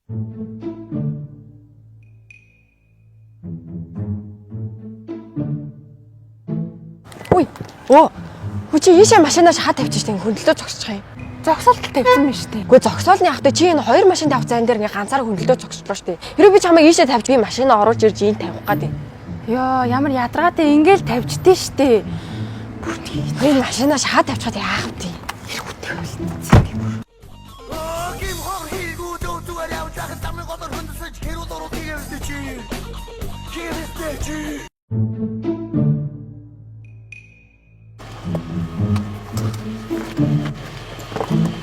Ой. Оо. Чи ийшээ машинаа шахаад тавьчих тийм хөндлөлтөө зогсчих юм. Зогсоолт тавьсан юм шүү дээ. Үгүй зогсоолны явах дээ чи энэ хоёр машин тавьсан зан дээр ингээ ганцаараа хөндлөлтөө зогсож байгаа шүү дээ. Хэрэв би чамайг ийшээ тавьж би машинаа оруулж ирж ийн тавих гээд. Йоо ямар ядаргаатай ингээл тавьждээ шүү дээ. Бүр тийм. Энэ машинаа шахаад тавьчихад яах вэ? Хэрэгүүтэй болчихсон. Гим хор хийгүү дөө зүгээр явж байгаа тамиг годор хөндөсөж хэрүү дөрөв хийгээвдэ чи. Хийвэстэй чи.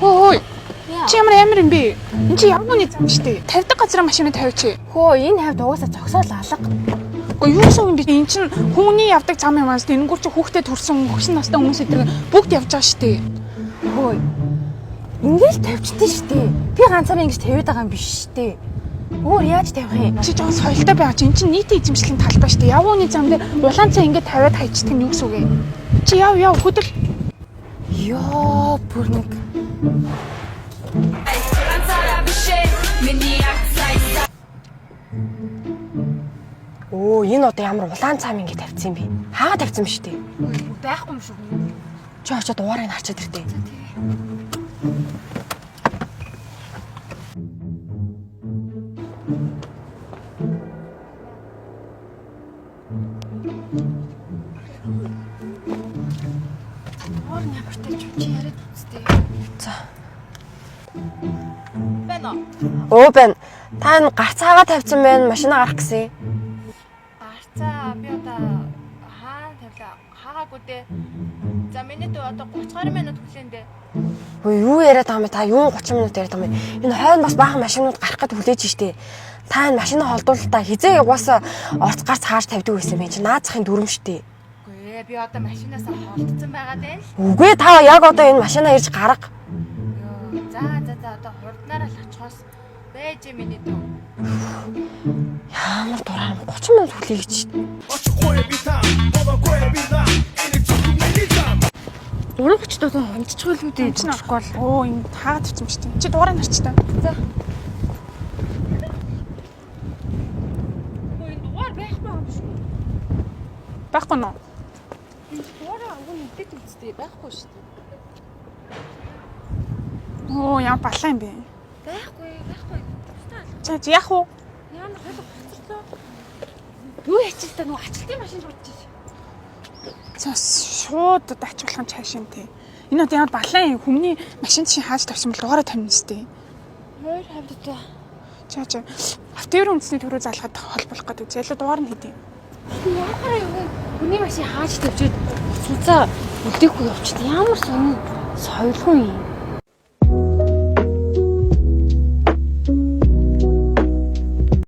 Ой. Чи ямар амир юм бэ? Энд чи явгууны зам штэ. 50 газар машинаа тавьчих. Хөө энэ хавьд угаасаа зогсоол алга. Уу юу гэсэн юм бэ? Энд чинь хүний явдаг зам юм ааш. Тэнгүүр чи хүүхдэд төрсэн хөгшин настай хүмүүс эдгээр бүгд явж байгаа штэ. Хөө. Ингээл тавьчихдээ штэ. Би ганцаараа ингэж тавиад байгаа юм биш штэ. Өөр яаж тавих юм? Чи жоон соёлтой байгаа чи. Энд чинь нийтийн эзэмшлийн талбай штэ. Явгууны зам дээр улаан цай ингээд тавиад хайчихдаг нь юу гэсэн үг вэ? Чи яв хөдөл. Ёо бүр нэг Оо энэ одоо ямар улаан цаам ингэ тавьсан юм бэ? Хаа тавьсан биш үү? Байхгүй юм шүү. Чи очоод угаарыг харчаад ирдээ. Орны ямартай ч чи яриад үзтээ. За. Бэнэ. Оо бэн. Та энэ гарцаагаа тавьсан байна. Машинаа гарах гэсэн. Гарцаа би одоо хаана тавилаа? Хаагаагүй дээ. За миний дөө одоо 30 минут хүлэндээ. Өө юу яриад байгаа юм бэ? Та юу 30 минут яриад байгаа юм бэ? Энэ хойно бас баахан машинууд гарах гээд хүлээж штэ. Та энэ машинаа холдуулалтаа хизээ угаасаа орц гарц хааж тавьдаг байсан юм чи наацхын дүрм штэ. Үгүй ээ би одоо машинаасаа холдсон байгаа дээ. Үгүй та яг одоо энэ машинаа ирж гарга. Йоо за одоо хурднаараа л очихоос байж миний дөө. Ямар дураар 30 минут хүлэе гэж. Урагч доо онцчихгүй л үүдээ Чихгүй бол. Оо энэ хаагаад тавьсан юм штэ. Чи дуурай нарчтай. За. Үгүй дугаар байхгүй юм шүү. Байхгүй нөө. Дугаараа өгөн үлдээд үзтээ байхгүй шүү дээ. Оо яа балаа юм бэ? Байхгүй. За яах вэ? Ямар хөлөг хоцорсон. Юу ячих та нөгөө ачилтын машин руу чиж. За шууд ачуулах нь цааш юм те. Энэ одоо ямар балаа юм хүмүүний машин чинь хааж тавьсан бол дугаараа тавина сте. Хоёр хавьд та. Чаа. Автовер үндэсний төрөө залгаад холбох гэдэг. Залуу дугаар нь хийдэ. Яахаа юу? Хүний машин хааж тавьчихэд цуцаа үлдээхгүй явчихсан. Ямар сонин соёлгүй юм.